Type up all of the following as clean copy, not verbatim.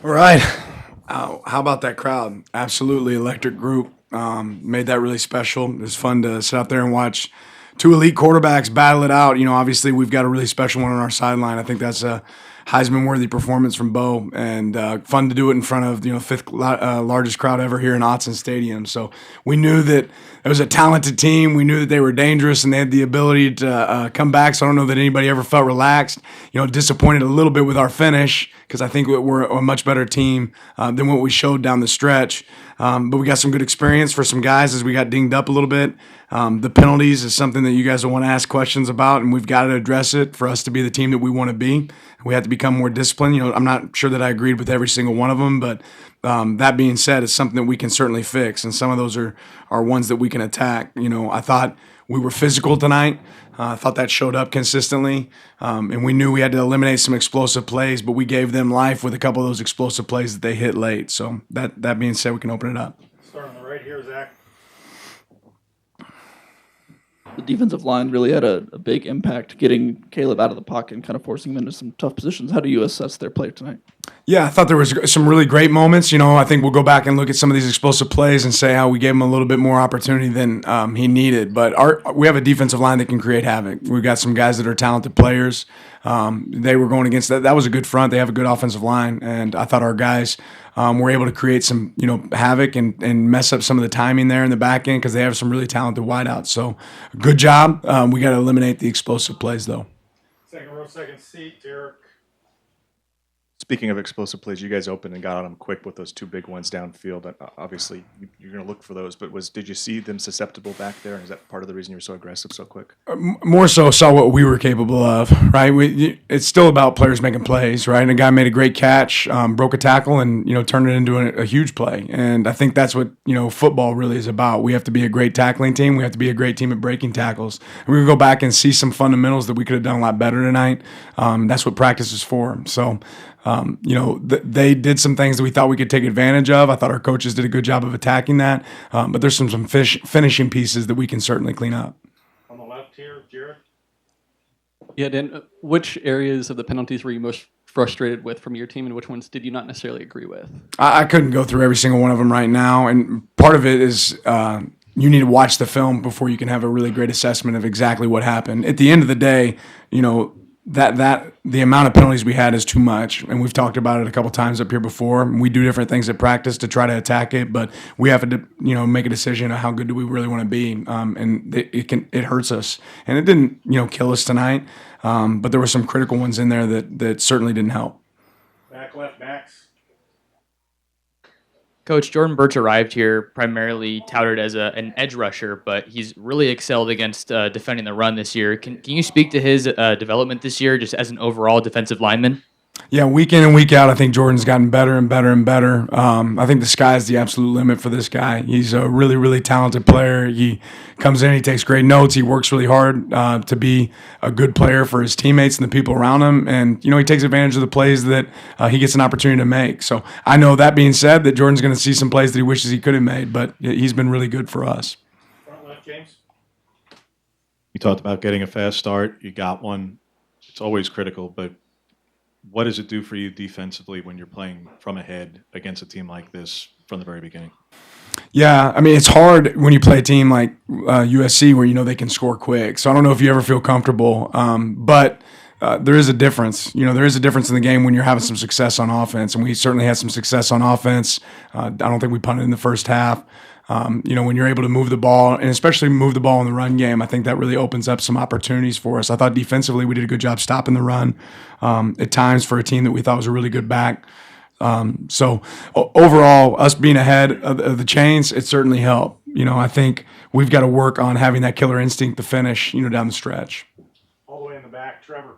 All right. How about that crowd? Absolutely electric group. Made that really special. It was fun to sit out there and watch two elite quarterbacks battle it out. Obviously we've got a really special one on our sideline. I think that's a Heisman-worthy performance from Bo, and fun to do it in front of fifth largest crowd ever here in Autzen Stadium. So we knew that it was a talented team. We knew that they were dangerous and they had the ability to come back. So I don't know that anybody ever felt relaxed. Disappointed a little bit with our finish because I think we're a much better team than what we showed down the stretch. But we got some good experience for some guys as we got dinged up a little bit. The penalties is something that you guys will want to ask questions about, and we've got to address it for us to be the team that we want to be. We have to become more disciplined. I'm not sure that I agreed with every single one of them, but that being said, it's something that we can certainly fix, and some of those are ones that we can attack. I thought we were physical tonight. I thought that showed up consistently, and we knew we had to eliminate some explosive plays, but we gave them life with a couple of those explosive plays that they hit late. So that being said, we can open it up. Start on the right here, Zach. The defensive line really had a big impact getting Caleb out of the pocket and kind of forcing him into some tough positions. How do you assess their play tonight? Yeah, I thought there was some really great moments. I think we'll go back and look at some of these explosive plays and say how we gave him a little bit more opportunity than he needed. But we have a defensive line that can create havoc. We've got some guys that are talented players. They were going against that. That was a good front. They have a good offensive line, and I thought our guys were able to create some havoc and mess up some of the timing there in the back end because they have some really talented wideouts. So good job. We got to eliminate the explosive plays though. Second row, second seat, Derek. Speaking of explosive plays, you guys opened and got on them quick with those two big ones downfield. Obviously, you're going to look for those, but did you see them susceptible back there? And is that part of the reason you were so aggressive so quick? More so saw what we were capable of, right? It's still about players making plays, right? And a guy made a great catch, broke a tackle, and turned it into a huge play. And I think that's what football really is about. We have to be a great tackling team. We have to be a great team at breaking tackles. And we're going to go back and see some fundamentals that we could have done a lot better tonight. That's what practice is for. So. They did some things that we thought we could take advantage of. I thought our coaches did a good job of attacking that. But there's some finishing pieces that we can certainly clean up. On the left here, Jared. Yeah, Dan, which areas of the penalties were you most frustrated with from your team, and which ones did you not necessarily agree with? I couldn't go through every single one of them right now. And part of it is you need to watch the film before you can have a really great assessment of exactly what happened. At the end of the day, that the amount of penalties we had is too much, and we've talked about it a couple times up here before. We do different things at practice to try to attack it, but we have to make a decision of how good do we really want to be, and it hurts us, and it didn't kill us tonight, but there were some critical ones in there that certainly didn't help. Back left, Max. Coach, Jordan Birch arrived here primarily touted as an edge rusher, but he's really excelled against defending the run this year. Can you speak to his development this year just as an overall defensive lineman? Yeah, week in and week out, I think Jordan's gotten better and better and better. I think the sky's the absolute limit for this guy. He's a really, really talented player. He comes in, he takes great notes. He works really hard to be a good player for his teammates and the people around him. And, he takes advantage of the plays that he gets an opportunity to make. So I know that being said that Jordan's going to see some plays that he wishes he could have made, but he's been really good for us. Front left, James. You talked about getting a fast start. You got one. It's always critical, but what does it do for you defensively when you're playing from ahead against a team like this from the very beginning? Yeah, it's hard when you play a team like USC where they can score quick. So I don't know if you ever feel comfortable, but there is a difference. There is a difference in the game when you're having some success on offense, and we certainly had some success on offense. I don't think we punted in the first half. When you're able to move the ball, and especially move the ball in the run game, I think that really opens up some opportunities for us. I thought defensively we did a good job stopping the run at times for a team that we thought was a really good back. So overall, us being ahead of the chains, it certainly helped. I think we've got to work on having that killer instinct to finish, down the stretch. All the way in the back, Trevor.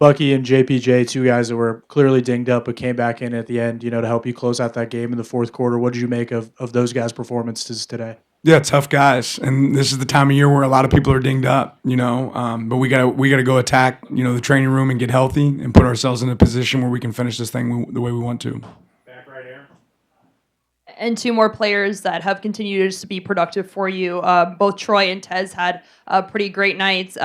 Bucky and JPJ, two guys that were clearly dinged up but came back in at the end, to help you close out that game in the fourth quarter. What did you make of those guys' performances today? Yeah, tough guys, and this is the time of year where a lot of people are dinged up, but we gotta go attack, the training room and get healthy and put ourselves in a position where we can finish this thing the way we want to. Back right here. And two more players that have continued to be productive for you. Both Troy and Tez had pretty great nights.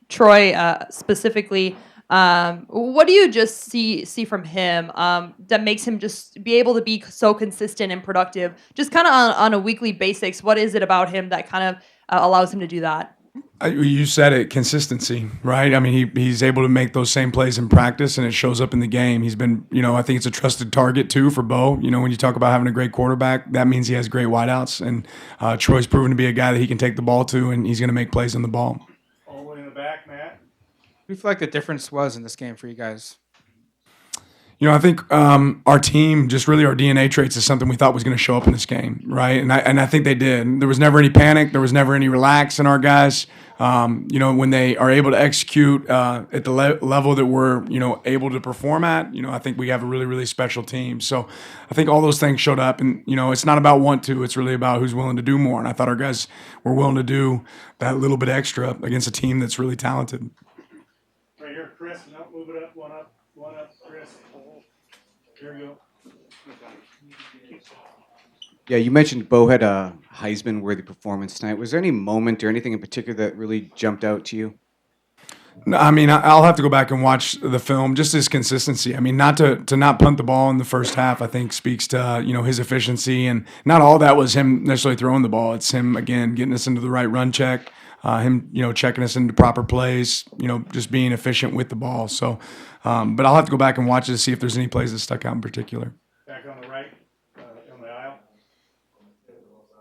Troy specifically What do you just see from him that makes him just be able to be so consistent and productive, just kind of on a weekly basis? What is it about him that kind of allows him to do that? You said it, consistency, right? I mean, he's able to make those same plays in practice, and it shows up in the game. He's been, I think it's a trusted target too for Bo. When you talk about having a great quarterback, that means he has great wideouts, and Troy's proven to be a guy that he can take the ball to, and he's going to make plays on the ball. All the way in the back, Matt. What do you feel like the difference was in this game for you guys? I think our team, just really our DNA traits, is something we thought was going to show up in this game, right? And I think they did. There was never any panic. There was never any relax in our guys. When they are able to execute at the level that we're, able to perform at, I think we have a really, really special team. So I think all those things showed up. And, it's not about want to. It's really about who's willing to do more. And I thought our guys were willing to do that little bit extra against a team that's really talented. Right here, Chris. No, move it up. One up, Chris. Here we go. Yeah, you mentioned Bo had a Heisman-worthy performance tonight. Was there any moment or anything in particular that really jumped out to you? No, I mean, I'll have to go back and watch the film. Just his consistency. I mean, not to not punt the ball in the first half, I think speaks to his efficiency, and not all that was him necessarily throwing the ball. It's him again getting us into the right run check, him checking us into proper plays, just being efficient with the ball. So, but I'll have to go back and watch it to see if there's any plays that stuck out in particular. Back on the right, on the aisle.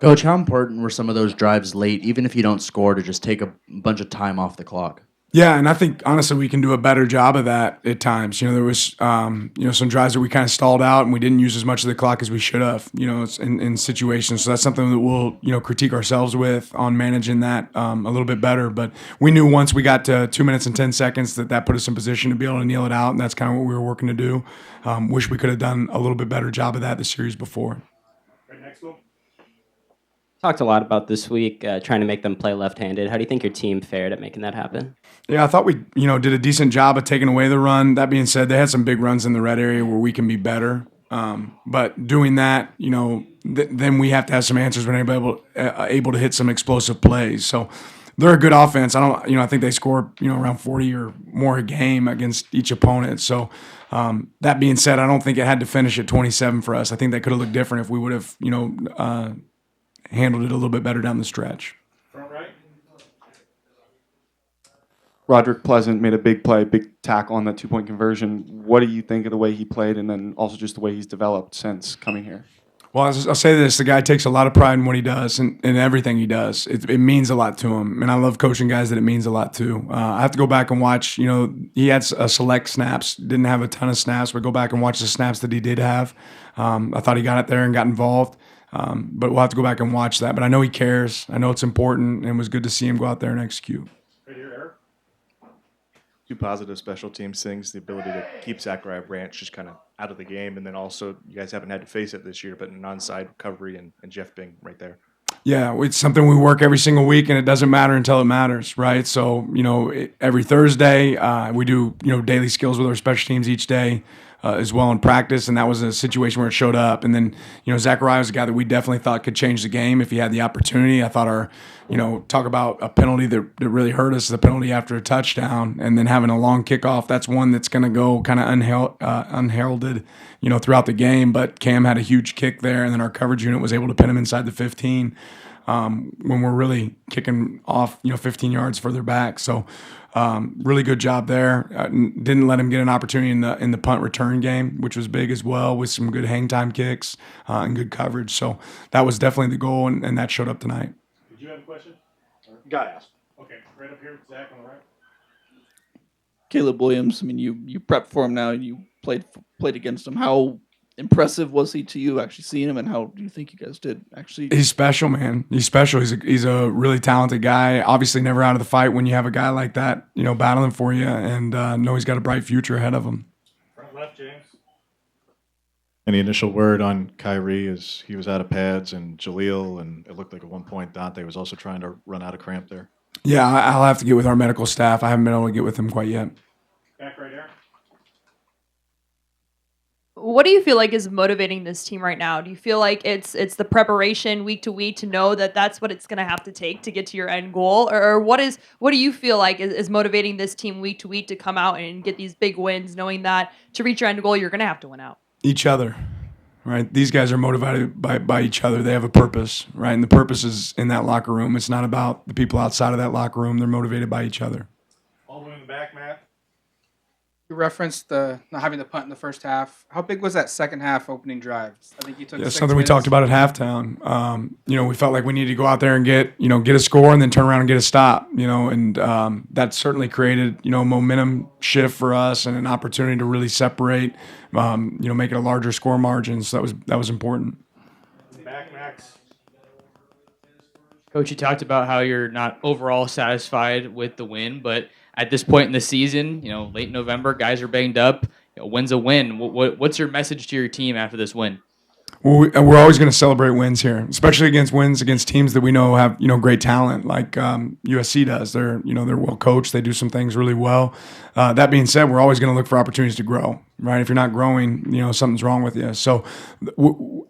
Coach, how important were some of those drives late, even if you don't score, to just take a bunch of time off the clock? Yeah, and I think honestly we can do a better job of that at times. There was some drives that we kind of stalled out and we didn't use as much of the clock as we should have. In situations. So that's something that we'll critique ourselves with on managing that a little bit better. But we knew once we got to 2 minutes and 10 seconds that put us in position to be able to kneel it out, and that's kind of what we were working to do. Wish we could have done a little bit better job of that the series before. Right next to him. Talked a lot about this week trying to make them play left-handed. How do you think your team fared at making that happen? Yeah, I thought we, did a decent job of taking away the run. That being said, they had some big runs in the red area where we can be better. But doing that, then we have to have some answers when anybody able to hit some explosive plays. So they're a good offense. I think they score, around 40 or more a game against each opponent. So that being said, I don't think it had to finish at 27 for us. I think that could have looked different if we would have, handled it a little bit better down the stretch. Front right. Roderick Pleasant made a big play, big tackle on that 2-point conversion. What do you think of the way he played and then also just the way he's developed since coming here? Well, I'll say this. The guy takes a lot of pride in what he does and everything he does. It means a lot to him. And I love coaching guys that it means a lot to. I have to go back and watch. He had a select snaps, didn't have a ton of snaps, but go back and watch the snaps that he did have. I thought he got it there and got involved. But we'll have to go back and watch that. But I know he cares. I know it's important, and it was good to see him go out there and execute. Right here, Eric. Two positive special teams things, the ability to keep Zachariah Branch just kind of out of the game, and then also you guys haven't had to face it this year, but an onside recovery and Jeff being right there. Yeah, it's something we work every single week, and it doesn't matter until it matters, right? So, every Thursday we do, daily skills with our special teams each day. As well in practice, and that was a situation where it showed up. And then, Zachariah was a guy that we definitely thought could change the game if he had the opportunity. I thought our, talk about a penalty that really hurt us, the penalty after a touchdown, and then having a long kickoff. That's one that's going to go kind of unheralded, throughout the game. But Cam had a huge kick there, and then our coverage unit was able to pin him inside the 15 when we're really kicking off, 15 yards further back. So. Really good job there. Didn't let him get an opportunity in the punt return game, which was big as well, with some good hang time kicks and good coverage. So that was definitely the goal, and that showed up tonight. Did you have a question? Guy asked. Okay, right up here, Zach on the right. Caleb Williams. I mean, you prepped for him now. You played against him. How impressive was he to you actually seeing him, and how do you think you guys did actually? He's special, man. He's special. He's a really talented guy. Obviously never out of the fight when you have a guy like that, battling for you, and know he's got a bright future ahead of him. Front left, James. Any initial word on Kyrie as he was out of pads and Jaleel, and it looked like at one point Dante was also trying to run out of cramp there? Yeah, I'll have to get with our medical staff. I haven't been able to get with him quite yet. Back right here. What do you feel like is motivating this team right now? Do you feel like it's the preparation week to week to know that that's what it's going to have to take to get to your end goal, or what do you feel like is motivating this team week to week to come out and get these big wins, knowing that to reach your end goal you're going to have to win out? Each other, right? These guys are motivated by each other. They have a purpose, right? And the purpose is in that locker room. It's not about the people outside of that locker room. They're motivated by each other. All the way in the back, Matt. You referenced the not having the punt in the first half. How big was that second half opening drive? I think you took. Yeah, 6 something we minutes. talked about at halftime. We felt like we needed to go out there and get a score and then turn around and get a stop. And that certainly created a momentum shift for us and an opportunity to really separate. Make it a larger score margin. So that was important. Back, Max. Coach, you talked about how you're not overall satisfied with the win, but at this point in the season, late November, guys are banged up. Win's a win. What's your message to your team after this win? Well, we're always going to celebrate wins here, especially against wins against teams that we know have great talent, like USC does. They're well coached. They do some things really well. That being said, we're always going to look for opportunities to grow. Right? If you're not growing, something's wrong with you. So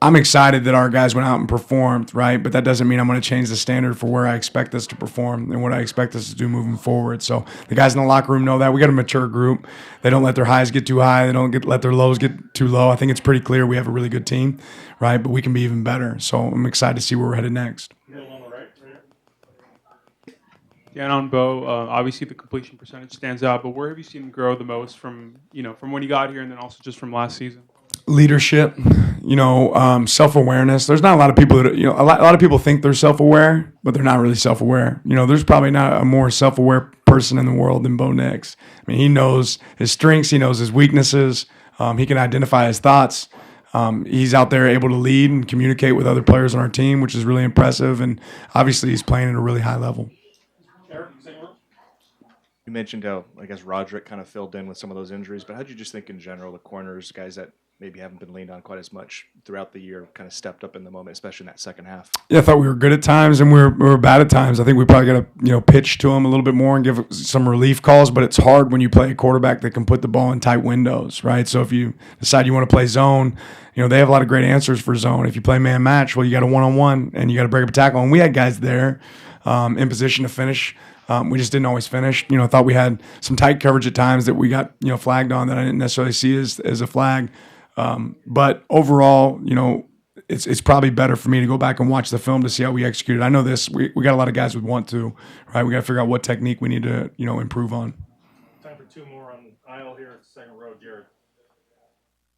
I'm excited that our guys went out and performed. Right? But that doesn't mean I'm going to change the standard for where I expect us to perform and what I expect us to do moving forward. So the guys in the locker room know that. We got a mature group. They don't let their highs get too high. They don't let their lows get too low. I think it's pretty clear we have a really good team. Right, but we can be even better. So I'm excited to see where we're headed next. Yeah, on Bo, obviously the completion percentage stands out, but where have you seen him grow the most from when he got here, and then also just from last season? Leadership, self-awareness. There's not a lot of people that a lot of people think they're self-aware, but they're not really self-aware. There's probably not a more self-aware person in the world than Bo Nix. I mean, he knows his strengths, he knows his weaknesses, he can identify his thoughts. He's out there able to lead and communicate with other players on our team, which is really impressive. And obviously, he's playing at a really high level. You mentioned how, I guess, Roderick kind of filled in with some of those injuries, but how did you just think in general the corners, guys that maybe haven't been leaned on quite as much throughout the year, kind of stepped up in the moment, especially in that second half? Yeah, I thought we were good at times and we were bad at times. I think we probably got to pitch to them a little bit more and give some relief calls. But it's hard when you play a quarterback that can put the ball in tight windows, right? So if you decide you want to play zone, they have a lot of great answers for zone. If you play man match, well, you got a one-on-one and you got to break up a tackle. And we had guys there in position to finish. We just didn't always finish. I thought we had some tight coverage at times that we got flagged on that I didn't necessarily see as a flag. But overall, it's probably better for me to go back and watch the film to see how we executed. I know this. We got a lot of guys who want to, right? We got to figure out what technique we need to improve on. Time for two more on the aisle here at the second row, Jared.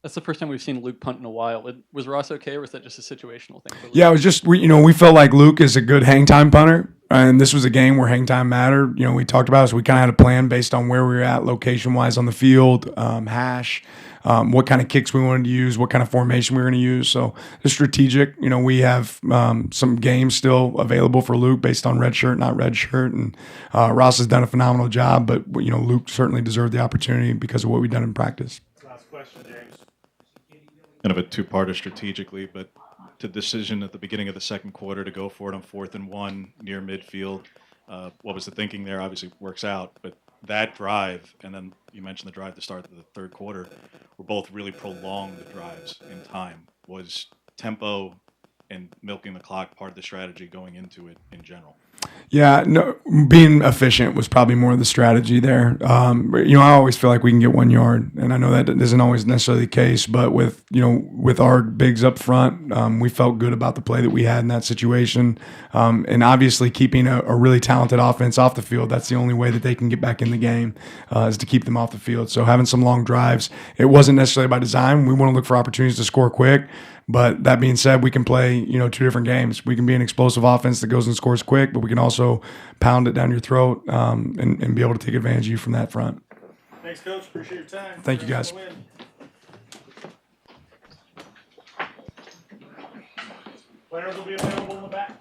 That's the first time we've seen Luke punt in a while. Was Ross okay, or was that just a situational thing for Luke? Yeah, it was just we felt like Luke is a good hang time punter, and this was a game where hang time mattered. We talked about it, so we kind of had a plan based on where we were at location wise on the field, hash, what kind of kicks we wanted to use, what kind of formation we were going to use. So it's strategic. We have some games still available for Luke based on red shirt, not red shirt, and Ross has done a phenomenal job. But Luke certainly deserved the opportunity because of what we've done in practice. Last question, James. Kind of a two-parter strategically, but the decision at the beginning of the second quarter to go for it on 4th and 1 near midfield, what was the thinking there? Obviously works out, but that drive, and then you mentioned the drive to start the third quarter, were both really prolonged drives in time. Was tempo and milking the clock part of the strategy going into it in general? Yeah, no, being efficient was probably more of the strategy there. I always feel like we can get 1 yard, and I know that isn't always necessarily the case. But with our bigs up front, we felt good about the play that we had in that situation, and obviously keeping a really talented offense off the field. That's the only way that they can get back in the game is to keep them off the field. So having some long drives, it wasn't necessarily by design. We want to look for opportunities to score quick. But that being said, we can play, two different games. We can be an explosive offense that goes and scores quick, but we can also pound it down your throat and be able to take advantage of you from that front. Thanks, Coach. Appreciate your time. Thank you, guys. Players will be available in the back.